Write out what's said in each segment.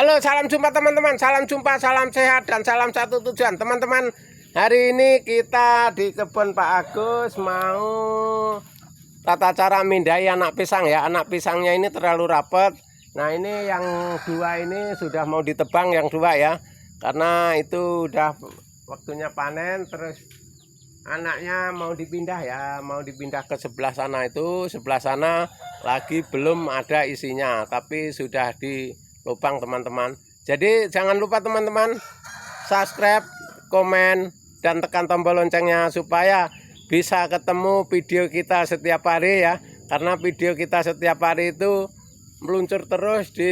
Halo, salam jumpa teman-teman, salam jumpa, salam sehat, dan salam satu tujuan. Teman-teman, hari ini kita di kebun Pak Agus mau tata cara mindai anak pisang ya. Anak pisangnya ini terlalu rapat. Nah, ini yang dua ini sudah mau ditebang yang dua ya. Karena itu udah waktunya panen, terus anaknya mau dipindah ya, mau dipindah ke sebelah sana itu. Sebelah sana lagi belum ada isinya, tapi sudah di lubang teman-teman. Jadi jangan lupa teman-teman subscribe, komen, dan tekan tombol loncengnya supaya bisa ketemu video kita setiap hari ya. Karena video kita setiap hari itu meluncur terus di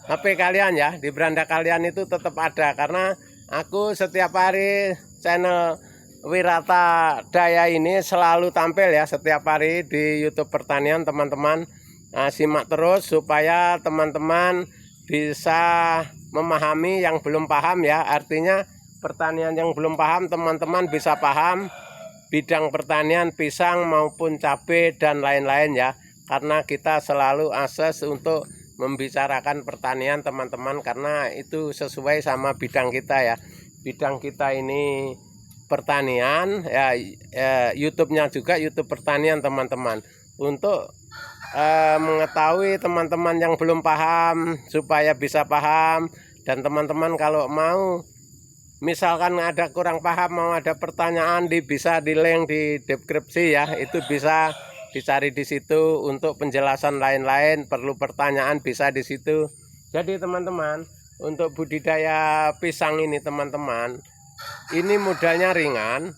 HP kalian ya, di beranda kalian itu tetap ada. Karena aku setiap hari channel Wirata Daya ini selalu tampil ya setiap hari di YouTube Pertanian teman-teman. Nah, simak terus supaya teman-teman bisa memahami yang belum paham ya. Artinya pertanian yang belum paham teman-teman bisa paham bidang pertanian pisang maupun cabai dan lain-lain ya. Karena kita selalu akses untuk membicarakan pertanian teman-teman, karena itu sesuai sama bidang kita ya. Bidang kita ini pertanian ya, YouTube-nya juga YouTube Pertanian teman-teman. Untuk mengetahui teman-teman yang belum paham supaya bisa paham, dan teman-teman kalau mau misalkan ada kurang paham, mau ada pertanyaan, bisa di link di deskripsi ya, itu bisa dicari di situ untuk penjelasan lain-lain. Perlu pertanyaan bisa di situ. Jadi teman-teman, untuk budidaya pisang ini teman-teman, ini modalnya ringan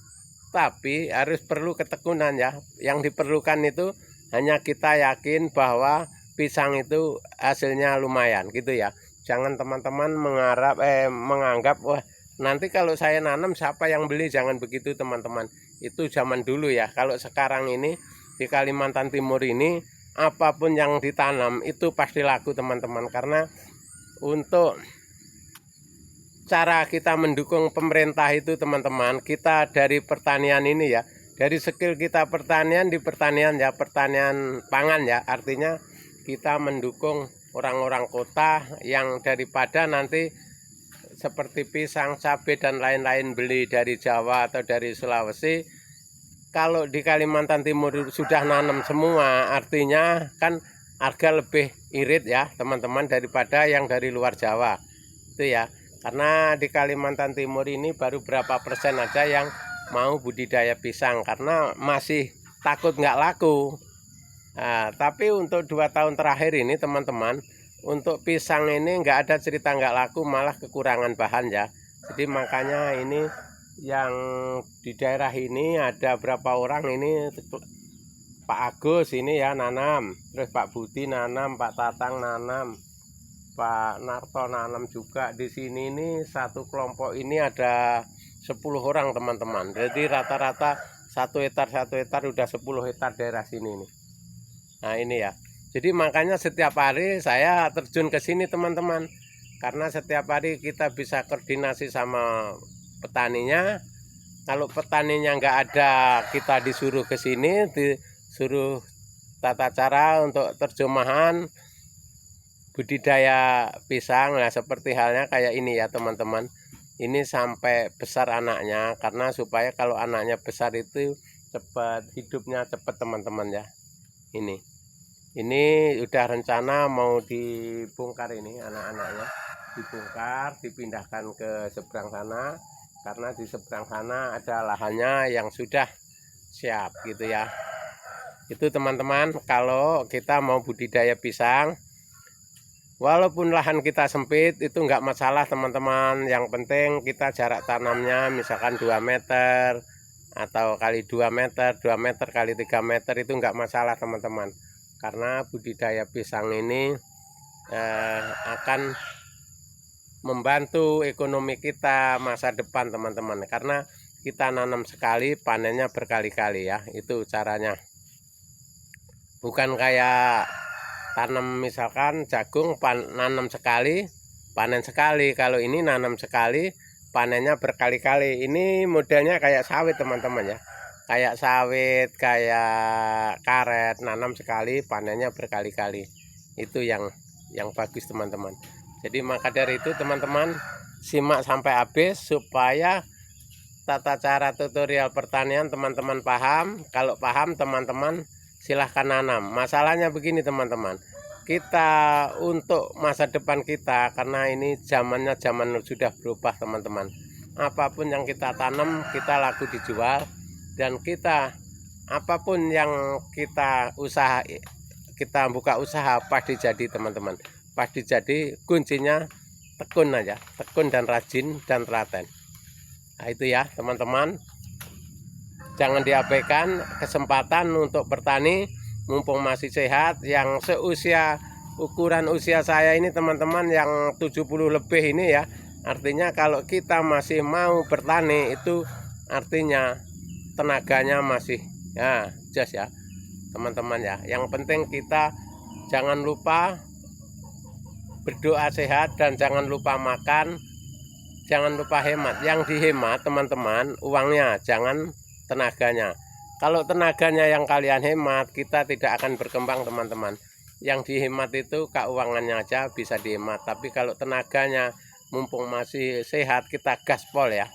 tapi harus perlu ketekunan ya. Yang diperlukan itu hanya kita yakin bahwa pisang itu hasilnya lumayan gitu ya. Jangan teman-teman menganggap wah nanti kalau saya nanam siapa yang beli, jangan begitu teman-teman. Itu zaman dulu ya. Kalau sekarang ini di Kalimantan Timur ini apapun yang ditanam itu pasti laku teman-teman. Karena untuk cara kita mendukung pemerintah itu teman-teman, kita dari pertanian ini ya, dari skill kita pertanian di pertanian ya, pertanian pangan ya, artinya kita mendukung orang-orang kota yang daripada nanti seperti pisang, cabai dan lain-lain beli dari Jawa atau dari Sulawesi. Kalau di Kalimantan Timur sudah nanam semua, artinya kan harga lebih irit ya teman-teman daripada yang dari luar Jawa itu ya. Karena di Kalimantan Timur ini baru berapa persen aja yang mau budidaya pisang, karena masih takut nggak laku. Nah, tapi untuk 2 tahun terakhir ini teman-teman, untuk pisang ini nggak ada cerita nggak laku, malah kekurangan bahan ya. Jadi makanya ini yang di daerah ini ada berapa orang ini, Pak Agus ini ya nanam, terus Pak Budi nanam, Pak Tatang nanam, Pak Narto nanam juga. Di sini ini satu kelompok ini ada 10 orang teman-teman. Jadi rata-rata 1 hektar udah 10 hektar daerah sini nih. Nah ini ya. Jadi makanya setiap hari saya terjun ke sini teman-teman. Karena setiap hari kita bisa koordinasi sama petaninya. Kalau petaninya nggak ada, kita disuruh ke sini, disuruh tata cara untuk terjemahan budidaya pisang. Nah seperti halnya kayak ini ya teman-teman, ini sampai besar anaknya, karena supaya kalau anaknya besar itu cepat hidupnya cepat teman-teman ya. Ini udah rencana mau dibongkar, ini anak-anaknya dibongkar, dipindahkan ke seberang sana, karena di seberang sana ada lahannya yang sudah siap gitu ya. Itu teman-teman, kalau kita mau budidaya pisang, walaupun lahan kita sempit itu enggak masalah teman-teman. Yang penting kita jarak tanamnya misalkan 2 meter atau kali 2 meter, 2 meter kali 3 meter itu enggak masalah teman-teman. Karena budidaya pisang ini akan membantu ekonomi kita masa depan teman-teman. Karena kita nanam sekali panennya berkali-kali ya, itu caranya. Bukan kayak tanam misalkan jagung, nanam sekali panen sekali. Kalau ini nanam sekali panennya berkali-kali. Ini modelnya kayak sawit teman-teman ya, kayak sawit, kayak karet, nanam sekali panennya berkali-kali. Itu yang bagus teman-teman. Jadi maka dari itu teman-teman simak sampai habis supaya tata cara tutorial pertanian teman-teman paham. Kalau paham teman-teman silahkan nanam. Masalahnya begini teman-teman, kita untuk masa depan kita, karena ini zamannya zaman sudah berubah teman-teman. Apapun yang kita tanam kita laku dijual, dan kita apapun yang kita usaha, kita buka usaha pasti jadi teman-teman. Pasti jadi, kuncinya tekun aja, tekun dan rajin dan telaten. Nah itu ya teman-teman, jangan diabaikan kesempatan untuk bertani mumpung masih sehat. Yang seusia ukuran usia saya ini teman-teman, yang 70 lebih ini ya, artinya kalau kita masih mau bertani itu artinya tenaganya masih ya jos ya teman-teman ya. Yang penting kita jangan lupa berdoa sehat dan jangan lupa makan, jangan lupa hemat. Yang dihemat teman-teman uangnya, jangan tenaganya. Kalau tenaganya yang kalian hemat, kita tidak akan berkembang teman-teman. Yang dihemat itu keuangannya aja bisa dihemat, tapi kalau tenaganya mumpung masih sehat kita gaspol ya,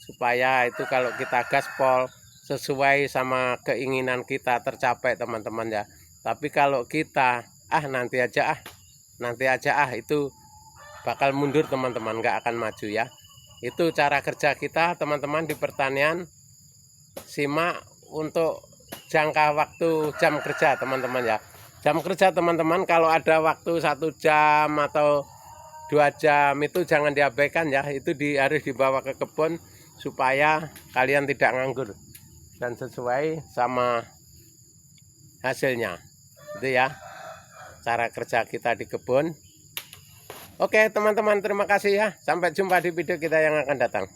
supaya itu kalau kita gaspol sesuai sama keinginan kita tercapai teman-teman ya. Tapi kalau kita nanti aja itu bakal mundur teman-teman, nggak akan maju ya. Itu cara kerja kita teman-teman di pertanian. Simak untuk jangka waktu jam kerja teman-teman ya. Jam kerja teman-teman kalau ada waktu 1 jam atau 2 jam itu jangan diabaikan ya. Itu harus dibawa ke kebun supaya kalian tidak nganggur dan sesuai sama hasilnya. Itu ya cara kerja kita di kebun. Oke teman-teman, terima kasih ya. Sampai jumpa di video kita yang akan datang.